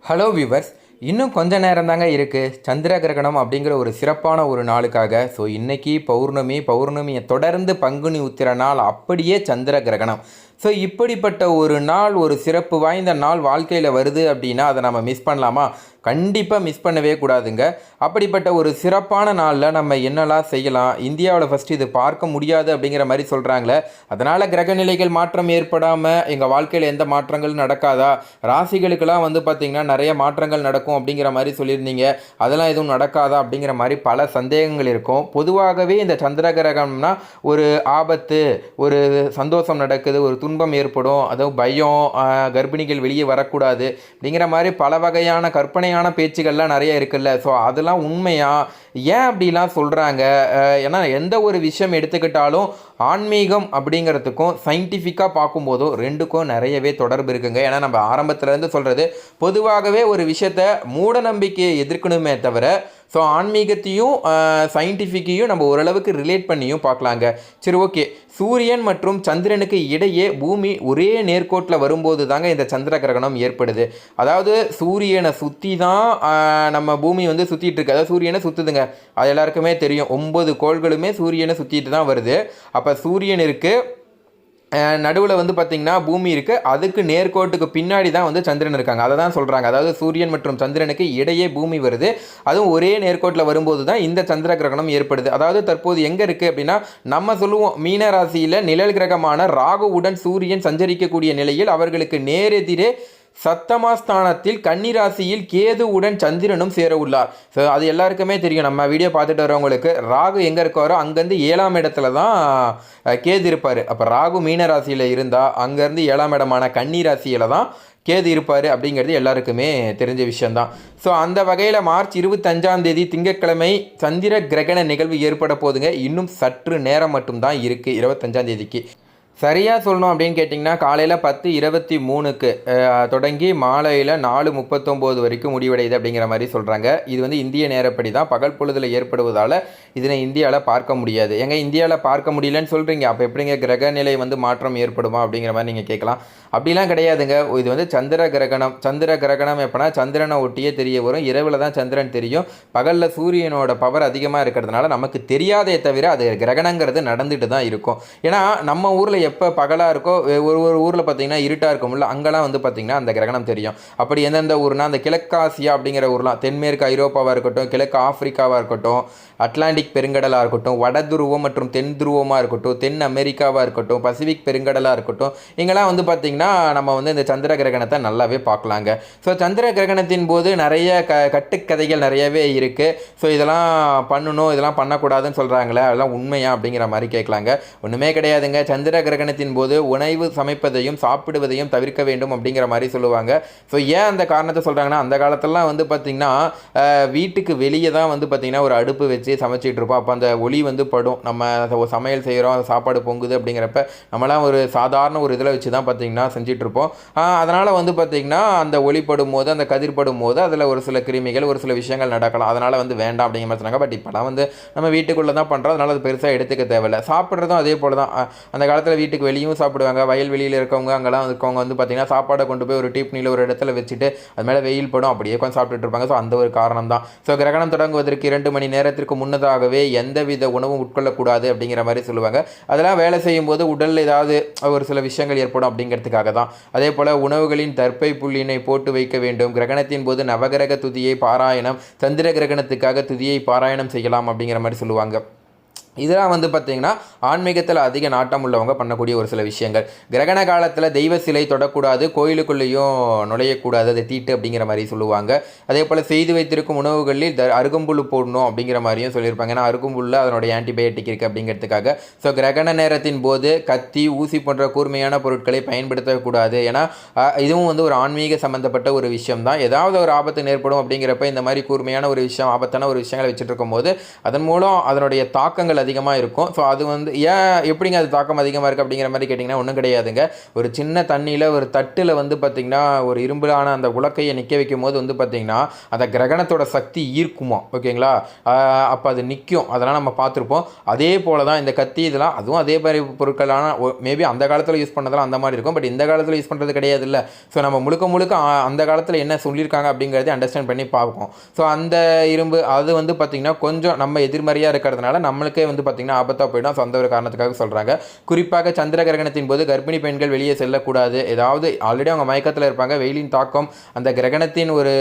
Hello viewers, இன்னும் கொஞ்ச நேரம் தாங்க இருக்குது சந்திர கிரகணம் அப்படிங்கிற ஒரு சிறப்பான ஒரு நாளுக்காக. ஸோ இன்றைக்கி பௌர்ணமியை தொடர்ந்து பங்குனி உத்திர நாள், அப்படியே சந்திர கிரகணம். ஸோ இப்படிப்பட்ட ஒரு நாள், ஒரு சிறப்பு வாய்ந்த நாள் வாழ்க்கையில் வருது அப்படின்னா அதை நம்ம மிஸ் பண்ணலாமா? கண்டிப்பாக மிஸ் பண்ணவே கூடாதுங்க. அப்படிப்பட்ட ஒரு சிறப்பான நாளில் நம்ம என்னெல்லாம் செய்யலாம்? இந்தியாவில் ஃபஸ்ட்டு இது பார்க்க முடியாது அப்படிங்கிற மாதிரி சொல்கிறாங்களே, அதனால் கிரகநிலைகள் மாற்றம் ஏற்படாமல் எங்கள் வாழ்க்கையில் எந்த மாற்றங்களும் நடக்காதா? ராசிகளுக்கெல்லாம் பார்த்திங்கன்னா நிறைய மாற்றங்கள் நடக்கும் அப்படிங்கிற மாதிரி சொல்லியிருந்தீங்க. அதெல்லாம் எதுவும் நடக்காதா அப்படிங்கிற மாதிரி பல சந்தேகங்கள் இருக்கும். பொதுவாகவே இந்த சந்திர கிரகணம்னா ஒரு ஆபத்து, ஒரு சந்தோஷம் நடக்குது, ஒரு துன்பம் ஏற்படும், அதுவும் பயம், கர்ப்பிணிகள் வெளியே வரக்கூடாது அப்படிங்கிற மாதிரி பல வகையான கற்பனையான பேச்சுகள்லாம் நிறைய இருக்குல்ல. ஸோ அதெல்லாம் உண்மையா? ஏன் அப்படிலாம் சொல்கிறாங்க? ஏன்னா எந்த ஒரு விஷயம் எடுத்துக்கிட்டாலும் ஆன்மீகம் அப்படிங்கிறதுக்கும் சயின்டிஃபிக்காக பார்க்கும்போதும் ரெண்டுக்கும் நிறையவே தொடர்பு இருக்குங்க. ஏன்னா நம்ம ஆரம்பத்துலேருந்து சொல்கிறது, பொதுவாகவே ஒரு விஷயத்தை மூட நம்பிக்கையை எதிர்க்கணுமே தவிர, ஸோ ஆன்மீகத்தையும் சயின்டிஃபிக்கையும் நம்ம ஓரளவுக்கு ரிலேட் பண்ணியும் பார்க்கலாங்க. சரி, ஓகே. சூரியன் மற்றும் சந்திரனுக்கு இடையே பூமி ஒரே நேர்கோட்டில் வரும்போது தாங்க இந்த சந்திர கிரகணம் ஏற்படுது. அதாவது சூரியனை சுற்றி தான் நம்ம பூமி சுற்றிட்டு இருக்கு. அதாவது சூரியனை சுற்றுதுங்க, அது எல்லாருக்குமே தெரியும். 9 கோள்களுமே சூரியனை சுற்றிட்டு தான் வருது. அப்போ சூரியன் இருக்குது, நடுவில் பார்த்திங்கன்னா பூமி இருக்குது, அதுக்கு நேர்கோட்டுக்கு பின்னாடி தான் சந்திரன் இருக்காங்க. அதை தான் சொல்கிறாங்க. அதாவது சூரியன் மற்றும் சந்திரனுக்கு இடையே பூமி வருது, அதுவும் ஒரே நேர்கோட்டில் வரும்போது தான் இந்த சந்திர கிரகணம் ஏற்படுது. அதாவது தற்போது எங்கே இருக்குது அப்படின்னா, நம்ம சொல்லுவோம் மீன ராசியில் நிழல் கிரகமான ராகுவுடன் சூரியன் சஞ்சரிக்கக்கூடிய நிலையில் அவர்களுக்கு நேரெதிரே சத்தமாஸ்தானத்தில் கன்னிராசியில் கேதுவுடன் சந்திரனும் சேர உள்ளார். ஸோ அது எல்லாருக்குமே தெரியும். நம்ம வீடியோ பார்த்துட்டு வரவங்களுக்கு ராகு எங்கே இருக்காரோ அங்கேருந்து 7ஆம் இடத்துல தான் கேது இருப்பார். அப்போ ராகு மீனராசியில் இருந்தால் அங்கேருந்து 7ஆம் இடமான கன்னிராசியில் தான் கேது இருப்பார் அப்படிங்கிறது எல்லாருக்குமே தெரிஞ்ச விஷயந்தான். ஸோ அந்த வகையில் மார்ச் 25ஆம் தேதி திங்கட்கிழமை சந்திர கிரகண நிகழ்வு ஏற்பட போதுங்க. இன்னும் சற்று நேரம் மட்டும்தான் இருக்குது 25ஆம் தேதிக்கு. சரியாக சொல்லணும் அப்படின்னு கேட்டிங்கன்னா, காலையில் 10:23க்கு தொடங்கி மாலையில் 4:39 வரைக்கும் முடிவடையுது அப்படிங்கிற மாதிரி சொல்கிறாங்க. இது இந்திய நேரப்படி தான், பகல் பொழுதில் ஏற்படுவதால் இதனை இந்தியாவில் பார்க்க முடியாது. இந்தியாவில் பார்க்க முடியலன்னு சொல்கிறீங்க, அப்போ எப்படிங்க கிரகநிலை மாற்றம் ஏற்படுமா அப்படிங்கிற மாதிரி நீங்கள் கேட்கலாம். அப்படிலாம் கிடையாதுங்க. இது சந்திர கிரகணம். சந்திர கிரகணம் எப்போனா சந்திரனை ஒட்டியே தெரிய வரும். இரவில் தான் சந்திரன் தெரியும். பகலில் சூரியனோட பவர் அதிகமாக இருக்கிறதுனால நமக்கு தெரியாதே தவிர அது கிரகணங்கிறது நடந்துட்டு தான் இருக்கும். ஏன்னா நம்ம ஊரில் எப்போ பகலாக இருக்கோ, ஒரு ஊரில் பார்த்திங்கன்னா இருட்டாக இருக்கும்ல, அங்கெல்லாம் பார்த்திங்கன்னா அந்த கிரகணம் தெரியும். அப்படி எந்தெந்த ஊர்னா, அந்த கிழக்காசியா அப்படிங்கிற ஊர்லாம், தென்மேற்கு ஐரோப்பாவாக இருக்கட்டும், கிழக்கு ஆப்பிரிக்காவாக இருக்கட்டும், அட்லாண்டிக் பெருங்கடலாக இருக்கட்டும், வட துருவம் மற்றும் தென் துருவமாக இருக்கட்டும், தென் அமெரிக்காவாக இருக்கட்டும், பசிபிக் பெருங்கடலாக இருக்கட்டும், இங்கெல்லாம் பார்த்திங்கன்னா நம்ம இந்த சந்திர கிரகணத்தை நல்லாவே பார்க்கலாங்க. ஸோ சந்திர கிரகணத்தின் போது நிறைய கட்டுக்கதைகள் நிறையவே இருக்குது. ஸோ இதெல்லாம் பண்ணணும், இதெல்லாம் பண்ணக்கூடாதுன்னு சொல்கிறாங்களே, அதெல்லாம் உண்மையா அப்படிங்கிற மாதிரி கேட்கலாங்க. ஒன்றுமே கிடையாதுங்க. சந்திர கிரகணத்தின் போது உணவு சமைப்பதையும் சாப்பிடுவதையும் தவிர்க்க வேண்டும் அப்படிங்கிற மாதிரி சொல்லுவாங்க. ஸோ ஏன் அந்த காரணத்தை சொல்கிறாங்கன்னா, அந்த காலத்திலலாம் பார்த்திங்கன்னா வீட்டுக்கு வெளியே தான் பார்த்திங்கன்னா ஒரு அடுப்பு வச்சு சமைச்சிட்டு இருப்போம். அப்போ அந்த ஒளி படும். நம்ம சமையல் செய்கிறோம், சாப்பாடு பொங்குது அப்படிங்கிறப்ப நம்மளாம் ஒரு சாதாரண ஒரு இதில் வச்சு தான் பார்த்திங்கன்னா செஞ்சிட்ருப்போம். அதனால் பார்த்திங்கன்னா அந்த ஒளிப்படும் போது, அந்த கதிர்படும் போது அதில் ஒரு சில கிருமிகள், ஒரு சில விஷயங்கள் நடக்கலாம். அதனால் வேண்டாம் அப்படிங்கிற மாதிரி சொன்னாங்க. பட் இப்போலாம் நம்ம வீட்டுக்குள்ளே தான் பண்ணுறோம், அதனால் அது பெருசாக எடுத்துக்க தேவையில்லை. சாப்பிட்றதும் அதே போல் தான். அந்த காலத்தில் வீட்டுக்கு வெளியும் சாப்பிடுவாங்க. வயல்வெளியில் இருக்கவங்க, அங்கெல்லாம் இருக்கவங்க பார்த்திங்கன்னா சாப்பாடை கொண்டு போய் ஒரு டீப்னியில் ஒரு இடத்துல வச்சுட்டு அது மேலே வெயில் படும், அப்படியே கொஞ்சம் சாப்பிட்டுட்டு இருப்பாங்க. ஸோ அந்த ஒரு காரணம் தான். ஸோ கிரகணம் தொடங்குவதற்கு 2 மணி நேரத்திற்கு முன்னதாகவே எந்தவித உணவும் உட்கொள்ளக்கூடாது அப்படிங்கிற மாதிரி சொல்லுவாங்க. அதெல்லாம் வேலை செய்யும்போது உடலில் ஏதாவது ஒரு சில விஷயங்கள் ஏற்படும் அப்படிங்கிறதுக்காக தான். அதே போல் உணவுகளின் தர்ப்பை புள்ளினை போட்டு வைக்க வேண்டும். கிரகணத்தின் போது நவகிரக துதியை பாராயணம், சந்திர கிரகணத்துக்காக துதியை பாராயணம் செய்யலாம் அப்படிங்கிற மாதிரி சொல்லுவாங்க. இதெல்லாம் பார்த்திங்கன்னா ஆன்மீகத்தில் அதிக நாட்டம் உள்ளவங்க பண்ணக்கூடிய ஒரு சில விஷயங்கள். கிரகண காலத்தில் தெய்வ சிலை தொடக்கூடாது, கோயிலுக்குள்ளேயும் நுழையக்கூடாது, அதை தீட்டு அப்படிங்கிற மாதிரி சொல்லுவாங்க. அதே போல் செய்து வைத்திருக்கும் உணவுகளில் அருகம்புல் போடணும் அப்படிங்கிற மாதிரியும் சொல்லியிருப்பாங்க. ஏன்னா அருகம்புல்ல அதனுடைய ஆன்டிபயோட்டிக் இருக்குது அப்படிங்கிறதுக்காக. ஸோ கிரகண நேரத்தின் போது கத்தி, ஊசி போன்ற கூர்மையான பொருட்களை பயன்படுத்தக்கூடாது. ஏன்னா இதுவும் ஒரு ஆன்மீக சம்மந்தப்பட்ட ஒரு விஷயம் தான். ஏதாவது ஒரு ஆபத்து ஏற்படும் அப்படிங்கிறப்ப இந்த மாதிரி கூர்மையான ஒரு விஷயம், ஆபத்தான ஒரு விஷயங்களை வச்சுட்டு இருக்கும்போது அதன் மூலம் அதனுடைய தாக்கங்கள் அதிகமாக இருக்கும். ஸோ அது வந்து ஏன் எப்படிங்க அது தாக்கம் அதிகமாக இருக்குது அப்படிங்கிற மாதிரி கேட்டிங்கன்னா ஒன்றும் கிடையாதுங்க. ஒரு சின்ன தண்ணியில் ஒரு தட்டில் வந்து பார்த்திங்கன்னா ஒரு இரும்பிலான அந்த உலக்கையை நிற்க வைக்கும் போது வந்து பார்த்திங்கன்னா அந்த கிரகணத்தோட சக்தி ஈர்க்குமா, ஓகேங்களா? அப்போ அது நிற்கும். அதெல்லாம் நம்ம பார்த்துருப்போம். அதே போல் தான் இந்த கத்தி இதெல்லாம் அதுவும் அதே மாதிரி பொருட்களான மேபி அந்த காலத்தில் யூஸ் பண்ணதெல்லாம் அந்த மாதிரி இருக்கும். பட் இந்த காலத்தில் யூஸ் பண்ணுறது கிடையாது இல்லை. ஸோ நம்ம முழுக்க முழுக்க அந்த காலத்தில் என்ன சொல்லியிருக்காங்க அப்படிங்கிறத அண்டர்ஸ்டாண்ட் பண்ணி பார்ப்போம். ஸோ அந்த இரும்பு அது வந்து பார்த்திங்கன்னா கொஞ்சம் நம்ம எதிர்மறையாக இருக்கிறதுனால நம்மளுக்கே வந்து பார்த்திங்கன்னா ஆபத்தாக போயிடும். ஸோ அந்த ஒரு காரணத்துக்காக சொல்கிறாங்க. குறிப்பாக சந்திர கிரகணத்தின் போது கர்ப்பிணி பெண்கள் வெளியே செல்லக்கூடாது. ஏதாவது ஆல்ரெடி அவங்க மயக்கத்தில் இருப்பாங்க. வெயிலின் தாக்கம் அந்த கிரகணத்தின் ஒரு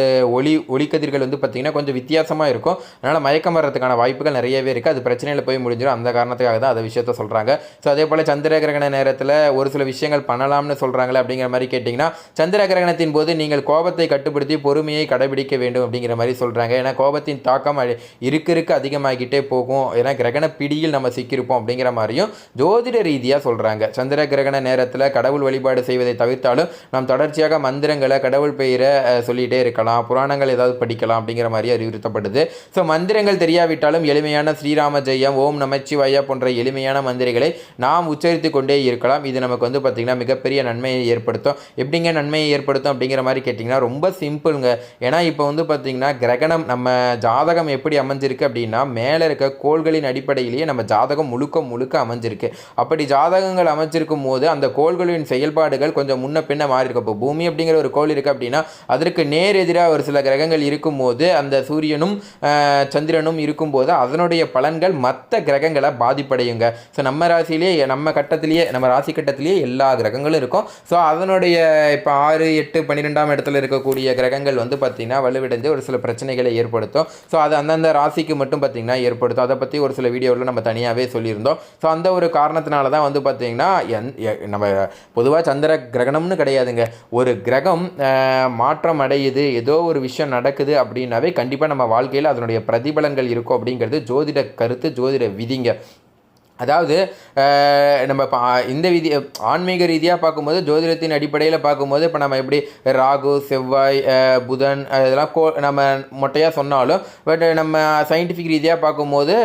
ஒளிக்கதிர்கள் வந்து பார்த்திங்கன்னா கொஞ்சம் வித்தியாசமாக இருக்கும். அதனால் மயக்கம் வர்றதுக்கான வாய்ப்புகள் நிறையவே இருக்குது. அது பிரச்சனையில் போய் முடிஞ்சிடும். அந்த காரணத்துக்காக தான் அதை விஷயத்த சொல்கிறாங்க. ஸோ அதே போல் சந்திர கிரகண நேரத்தில் ஒரு சில விஷயங்கள் பண்ணலாம்னு சொல்கிறாங்களே அப்படிங்கிற மாதிரி கேட்டிங்கன்னா சந்திர கிரகணத்தின் போது நீங்கள் கோபத்தை கட்டுப்படுத்தி பொறுமையை கடைபிடிக்க வேண்டும் அப்படிங்கிற மாதிரி சொல்கிறாங்க. ஏன்னா கோபத்தின் தாக்கம் இருக்க அதிகமாகிட்டே போகும். ஏன்னா கிரகண பிடியில் நம்ம சிக்கியிருப்போம் அப்படிங்கிற மாதிரியும் ஜோதிட ரீதியாக சொல்கிறாங்க. சந்திர கிரகண நேரத்தில் கடவுள் வழிபாடு செய்வதை தவிர்த்தாலும் நாம் தொடர்ச்சியாக மந்திரங்களை கடவுள் பெயரை சொல்லிகிட்டே இருக்கலாம். புராணங்கள் ஏதாவது படிக்கலாம் அப்படிங்கிற மாதிரி அறிவுறுத்தப்படுது. ஸோ மந்திரங்கள் தெரியாவிட்டாலும் எளிமையான ஸ்ரீராம ஜெயம், ஓம் நமச்சிவாயா போன்ற எளிமையான மந்திரங்களை நாம் உச்சரித்து கொண்டே இருக்கலாம். இது நமக்கு வந்து பார்த்திங்கன்னா மிகப்பெரிய நன்மையை ஏற்படுத்தும். எப்படிங்க நன்மையை ஏற்படுத்தும் அப்படிங்கிற மாதிரி கேட்டிங்கன்னா ரொம்ப சிம்பிளுங்க. ஏன்னா இப்போ வந்து பார்த்திங்கன்னா கிரகணம் நம்ம ஜாதகம் எப்படி அமைஞ்சிருக்கு அப்படின்னா மேலே இருக்க கோள்களின் அடிப்படையிலேயே நம்ம ஜாதகம் முழுக்க அமைஞ்சிருக்கு. அப்படி ஜாதகங்கள் அமைச்சிருக்கும் போது அந்த கோள்களின் செயல்பாடுகள் கொஞ்சம் முன்ன பின்ன மாறி இருக்கும். இப்போ பூமி அப்படிங்கிற ஒரு கோள் இருக்குது அப்படின்னா அதற்கு நேர் எதிராக ஒரு சில கிரகங்கள் இருக்கும்போது அந்த சூரியனும் சந்திரனும் இருக்கும்போது அதனுடைய பலன்கள் மற்ற கிரகங்களை பாதிப்படையுங்க. ஸோ நம்ம ராசியிலேயே நம்ம கட்டத்திலேயே நம்ம ராசி கட்டத்திலேயே எல்லா கிரகங்களும் இருக்கும். ஸோ அதனுடைய இப்போ 6, 8, 12ஆம் இடத்துல இருக்கக்கூடிய கிரகங்கள் வந்து பார்த்திங்கன்னா வலுவிடைந்து ஒரு சில பிரச்சனைகளை ஏற்படுத்தும். ஸோ அது அந்தந்த ராசிக்கு மட்டும் பார்த்திங்கன்னா ஏற்படுத்தும். அதை பற்றி ஒரு சில வீடியோவில் நம்ம தனியாகவே சொல்லியிருந்தோம். ஸோ அந்த ஒரு காரணத்தினால தான் வந்து பார்த்திங்கன்னா நம்ம பொதுவாக சந்திர கிரகணம்னு கிடையாதுங்க. ஒரு கிரகம் மாற்றம் அடையுது, ஏதோ ஒரு விஷயம் நடக்குது அப்படின்னாவே கண்டிப்பாக நம்ம வாழ்க்கையில் அதனுடைய பிரதிபலன்கள் இருக்கும் அப்படிங்கிறது ஜோதிட கருத்து, ஜோதிட விதிங்க. அதாவது நம்ம இந்த விதி ஆன்மீக ரீதியாக பார்க்கும்போது ஜோதிடத்தின் அடிப்படையில் பார்க்கும்போது இப்போ நம்ம எப்படி ராகு, செவ்வாய், புதன் இதெல்லாம் நம்ம மொட்டையாக சொன்னாலும் பட் நம்ம சயின்டிஃபிக் ரீதியாக பார்க்கும்போது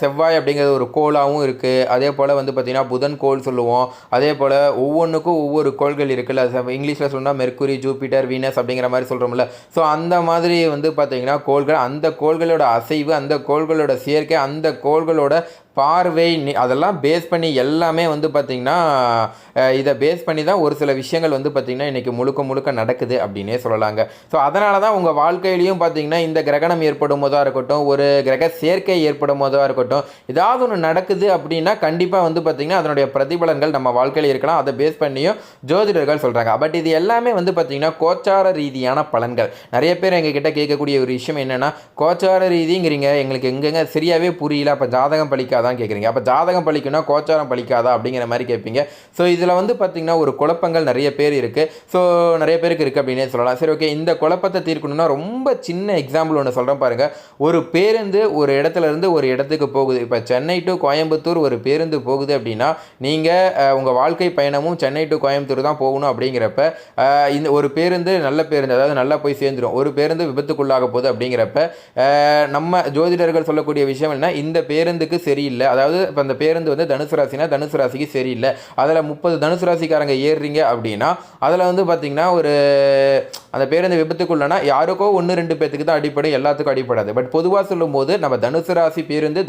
செவ்வாய் அப்படிங்கிறது ஒரு கோளாகவும் இருக்குது. அதே போல் வந்து பார்த்திங்கன்னா புதன் கோள் சொல்லுவோம். அதே போல் ஒவ்வொன்றுக்கும் ஒவ்வொரு கோள்கள் இருக்குல்ல. இங்கிலீஷில் சொன்னால் மெர்க்குரி, ஜூபிட்டர், வீனஸ் அப்படிங்கிற மாதிரி சொல்கிறோம்ல. ஸோ அந்த மாதிரி வந்து பார்த்திங்கன்னா கோள்கள், அந்த கோள்களோட அசைவு, அந்த கோள்களோட சேர்க்கை, அந்த கோள்களோட பார்வை அதெல்லாம் பேஸ் பண்ணி எல்லாமே வந்து பார்த்திங்கன்னா இதை பேஸ் பண்ணி தான் ஒரு சில விஷயங்கள் வந்து பார்த்திங்கன்னா இன்றைக்கி முழுக்க நடக்குது அப்படின்னே சொல்லலாங்க. ஸோ அதனால தான் உங்கள் வாழ்க்கையிலையும் பார்த்திங்கன்னா இந்த கிரகணம் ஏற்படும் போதாக இருக்கட்டும், ஒரு கிரக சேர்க்கை ஏற்படும் போதாக இருக்கட்டும், ஏதாவது ஒன்று நடக்குது அப்படின்னா கண்டிப்பாக வந்து பார்த்திங்கன்னா அதனுடைய பிரதிபலன்கள் நம்ம வாழ்க்கையில் இருக்கலாம். அதை பேஸ் பண்ணியும் ஜோதிடர்கள் சொல்கிறாங்க. பட் இது எல்லாமே வந்து பார்த்திங்கன்னா கோச்சார ரீதியான பலன்கள். நிறைய பேர் எங்ககிட்ட கேட்கக்கூடிய ஒரு விஷயம் என்னென்னா, கோச்சார ரீதிங்கிறீங்க, எங்களுக்கு எங்கெங்க சரியாகவே புரியல, அப்போ ஜாதகம் பலிக்காதான் கேட்குறீங்க, அப்போ ஜாதகம் பலிக்குன்னா கோச்சாரம் பலிக்காதா அப்படிங்கிற மாதிரி கேட்பீங்க. ஸோ இதில் வந்து பார்த்திங்கன்னா ஒரு குழப்பங்கள் நிறைய பேர் இருக்குது. ஸோ நிறைய பேருக்கு இருக்குது அப்படின்னே சொல்லலாம். சரி, ஓகே, இந்த குழப்பத்தை தீர்க்கணும்னா ரொம்ப சின்ன எக்ஸாம்பிள் ஒன்று சொல்கிறேன் பாருங்கள். ஒரு பேருந்து ஒரு இடத்துலேருந்து ஒரு இடத்துக்கு போகுது. இப்போ சென்னை டு கோயம்புத்தூர் ஒரு பேருந்து போகுது அப்படின்னா நீங்கள் உங்கள் வாழ்க்கை பயணமும் சென்னை டு கோயம்புத்தூர் தான் போகணும். அப்படிங்கிறப்ப இந்த ஒரு பேருந்து நல்ல பேருந்து, அதாவது நல்லா போய் சேர்ந்துடும். ஒரு பேருந்து விபத்துக்குள்ளாக போகுது அப்படிங்கிறப்ப நம்ம ஜோதிடர்கள் சொல்லக்கூடிய விஷயம் என்ன, இந்த பேருந்துக்கு சரியில்லை. அதாவது இப்போ அந்த பேருந்து வந்து தனுசு ராசினா தனுசு ராசிக்கு சரியில்லை. அதில் 30 தனுசு ராசிக்காரங்க ஏறுறீங்க அப்படின்னா அதில் வந்து பார்த்திங்கன்னா ஒரு அந்த பேருந்து விபத்துக்குள்ளனா யாருக்கோ 1-2 பேத்துக்கு தான் அடிப்படும், எல்லாத்துக்கும் அடிப்படாது. பட் பொதுவாக சொல்லும்போது நம்ம தனுசு ராசி பேருந்தில்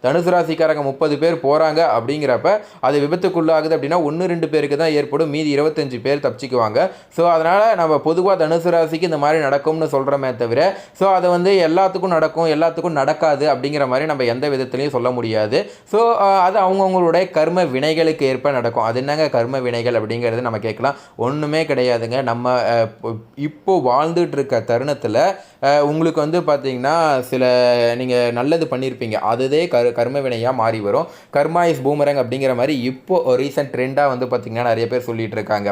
தனுசு ராசிக்காரங்க 30 பேர் போகிறாங்க அப்படிங்கிறப்ப அது விபத்துக்குள்ளாகுது அப்படின்னா 1-2 பேருக்கு தான் ஏற்படும், மீதி 25 பேர் தப்பிச்சுக்குவாங்க. ஸோ அதனால் நம்ம பொதுவாக தனுசு ராசிக்கு இந்த மாதிரி நடக்கும்னு சொல்கிறோமே தவிர ஸோ அதை வந்து எல்லாத்துக்கும் நடக்கும் எல்லாத்துக்கும் நடக்காது அப்படிங்கிற மாதிரி நம்ம எந்த விதத்துலையும் சொல்ல முடியாது. ஸோ அது அவங்கவுங்களுடைய கர்ம வினைகளுக்கு ஏற்ப நடக்கும். அது என்னங்க கர்ம வினைகள் அப்படிங்கிறது நம்ம கேட்கலாம். ஒன்றுமே கிடையாதுங்க. நம்ம இப்போ வாழ்ந்துட்டு இருக்க தருணத்தில் உங்களுக்கு வந்து பார்த்திங்கன்னா சில நீங்கள் நல்லது பண்ணியிருப்பீங்க, அதுவே கர்ம வினையாக மாறி வரும். கர்மா இஸ் பூமரங் அப்படிங்கிற மாதிரி இப்போது ரீசன்ட் ட்ரெண்டாக வந்து பார்த்திங்கன்னா நிறைய பேர் சொல்லிகிட்டு இருக்காங்க.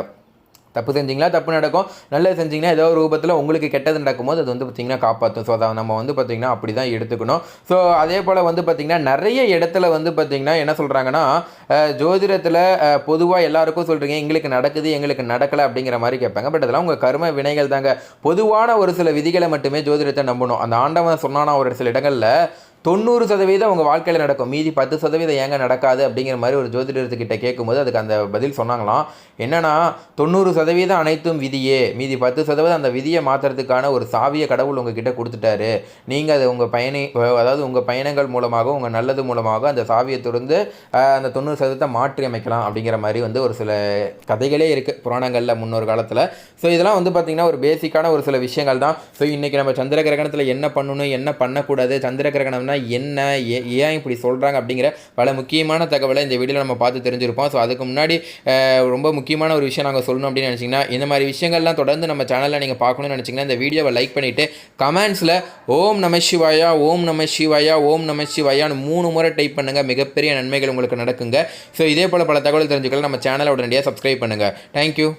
தப்பு செஞ்சிங்களா தப்பு நடக்கும், நல்லது செஞ்சிங்கன்னா ஏதோ ஒரு ரூபத்தில் உங்களுக்கு கெட்டது நடக்கும்போது அது வந்து பார்த்திங்கன்னா காப்பாற்றும். ஸோ அதை நம்ம வந்து பார்த்திங்கன்னா அப்படி தான் எடுத்துக்கணும். ஸோ அதே போல் வந்து பார்த்திங்கன்னா நிறைய இடத்துல வந்து பார்த்திங்கன்னா என்ன சொல்கிறாங்கன்னா, ஜோதிடத்தில் பொதுவாக எல்லாருக்கும் சொல்கிறீங்க எங்களுக்கு நடக்குது எங்களுக்கு நடக்கலை அப்படிங்கிற மாதிரி கேட்பாங்க. பட் அதெல்லாம் உங்கள் கர்ம வினைகள் தாங்க. பொதுவான ஒரு சில விதிகளை மட்டுமே ஜோதிடத்தை நம்பணும். அந்த ஆண்டவன் சொன்னானா ஒரு சில இடங்களில் 90% உங்கள் வாழ்க்கையில் நடக்கும், மீதி 10% ஏங்க நடக்காது அப்படிங்கிற மாதிரி ஒரு ஜோதிடர்கிட்ட கேட்கும்போது அதுக்கு அந்த பதில் சொன்னாங்களாம். என்னன்னா 90% அனைத்தும் விதியே, மீதி 10% அந்த விதியை மாற்றுறதுக்கான ஒரு சாவியை கடவுள் உங்ககிட்ட கொடுத்துட்டாரு. நீங்கள் அது உங்கள் பயணங்கள் மூலமாக உங்கள் நல்லது மூலமாக அந்த சாவியை திறந்து அந்த 90% மாற்றி அமைக்கலாம் அப்படிங்கிற மாதிரி ஒரு சில கதைகளே இருக்குது புராணங்களில் முன்னொரு காலத்தில். ஸோ இதெல்லாம் பார்த்திங்கன்னா ஒரு பேசிக்கான ஒரு சில விஷயங்கள் தான். ஸோ இன்றைக்கி நம்ம சந்திர கிரகணத்தில் என்ன பண்ணணும், என்ன பண்ணக்கூடாது, சந்திர கிரகணம்னா என்ன, ஏன் இப்படி சொல்கிறாங்க அப்படிங்கிற பல முக்கியமான தகவலை இந்த வீடியோவில் நம்ம பார்த்து தெரிஞ்சிருப்போம். ஸோ அதுக்கு முன்னாடி ரொம்ப முக்கியமான ஒரு விஷயம் நாங்கள் சொல்லணும் அப்படின்னு நினச்சிங்கன்னா, இந்த மாதிரி விஷயங்கள்லாம் தொடர்ந்து நம்ம சேனலில் நீங்கள் பார்க்கணும்னு நினச்சிங்கன்னா இந்த வீடியோவை லைக் பண்ணிவிட்டு கமெண்ட்ஸில் ஓம் நம சிவாயா, ஓம் நம சிவாயா, ஓம் நம சிவாயான்னு 3 முறை டைப் பண்ணுங்கள். மிகப்பெரிய நன்மைகள் உங்களுக்கு நடக்குங்க. ஸோ இதே போல் பல தகவல் தெரிஞ்சுக்கலாம் நம்ம சேனலை உடனடியாக சப்ஸ்கிரைப் பண்ணுங்கள். தேங்க்யூ.